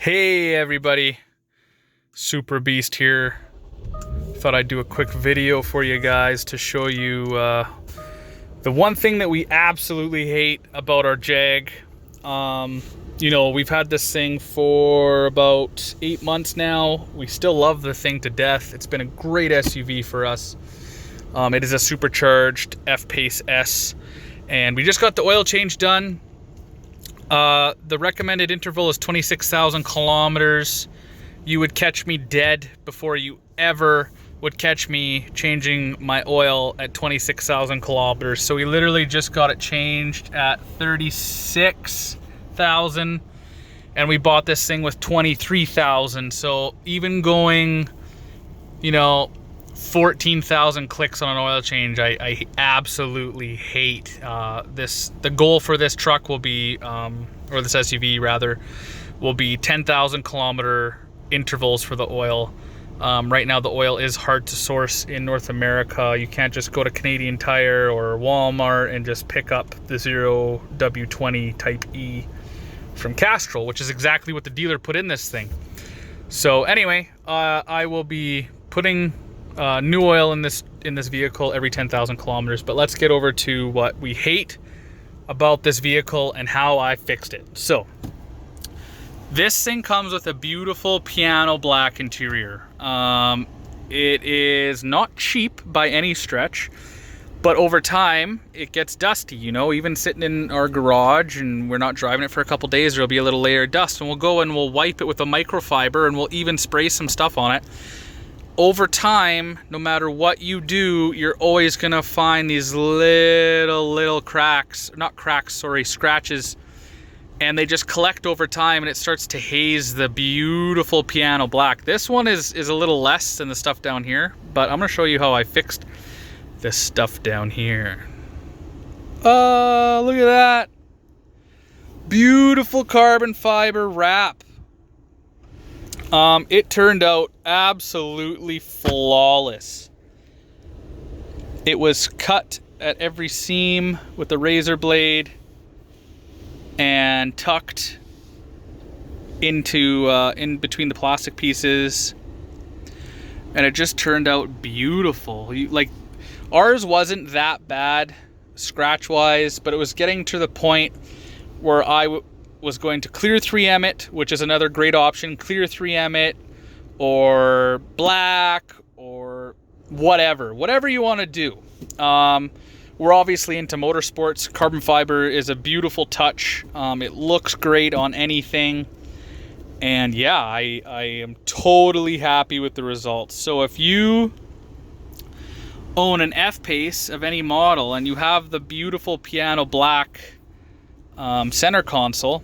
Hey everybody, Super Beast here. Thought I'd do a quick video for you guys to show you the one thing that we absolutely hate about our Jag. You know, we've had this thing for about 8 months now. We still love the thing to death. It's been a great SUV for us. It is a supercharged Fpace S, and we just got the oil change done. The recommended interval is 26,000 kilometers. You would catch me dead before you ever would catch me changing my oil at 26,000 kilometers. So we literally just got it changed at 36,000, and we bought this thing with 23,000. So even going, you know, 14,000 clicks on an oil change, I absolutely hate this. The goal for this truck will be, or this SUV rather, will be 10,000 kilometer intervals for the oil. Right now the oil is hard to source in North America. You can't just go to Canadian Tire or Walmart and just pick up the 0W20 Type E from Castrol, which is exactly what the dealer put in this thing. So anyway, I will be putting new oil in this vehicle every 10,000 kilometers. But let's get over to what we hate about this vehicle and how I fixed it. So this thing comes with a beautiful piano black interior. It is not cheap by any stretch, but over time it gets dusty. You know, even sitting in our garage and we're not driving it for a couple days, there'll be a little layer of dust, and we'll go and we'll wipe it with a microfiber, and we'll even spray some stuff on it. Over time, no matter what you do, you're always gonna find these little cracks, not cracks, sorry, scratches, and they just collect over time, and it starts to haze the beautiful piano black. This one is a little less than the stuff down here, but I'm gonna show you how I fixed this stuff down here. Look at that. Beautiful carbon fiber wrap. It turned out absolutely flawless. It was cut at every seam with a razor blade and tucked into in between the plastic pieces, and it just turned out beautiful. Like, ours wasn't that bad scratch wise, but it was getting to the point where I was going to clear 3M it, which is another great option. Clear 3M it, or black, or whatever you want to do. We're obviously into motorsports. Carbon fiber is a beautiful touch. It looks great on anything, and yeah, I am totally happy with the results. So if you own an Fpace of any model and you have the beautiful piano black center console,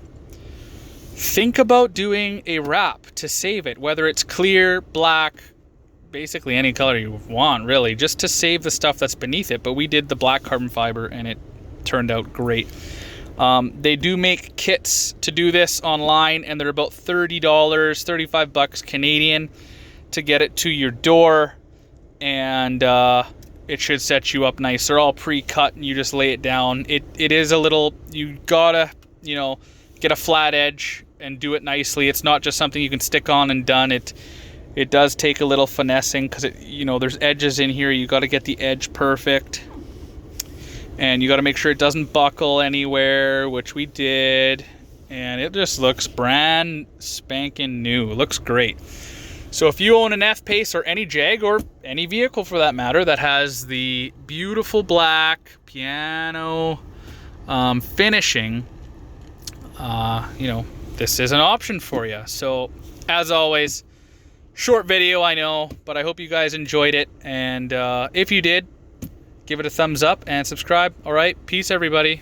think about doing a wrap to save it, whether it's clear, black, basically any color you want, really, just to save the stuff that's beneath it. But we did the black carbon fiber, and it turned out great. They do make kits to do this online, and they're about $30, 35 bucks Canadian to get it to your door, and it should set you up nice. They're all pre-cut, and you just lay it down. It is a little, you gotta, you know, get a flat edge and do it nicely. It's not just something you can stick on and done. It does take a little finessing, because you know, there's edges in here. You got to get the edge perfect, and you got to make sure it doesn't buckle anywhere, which we did, and it just looks brand spanking new. It looks great. So if you own an Fpace or any Jag, or any vehicle for that matter, that has the beautiful black piano finishing, you know, this is an option for you. So as always, short video, I know, but I hope you guys enjoyed it, and if you did, give it a thumbs up and subscribe. All right, peace everybody.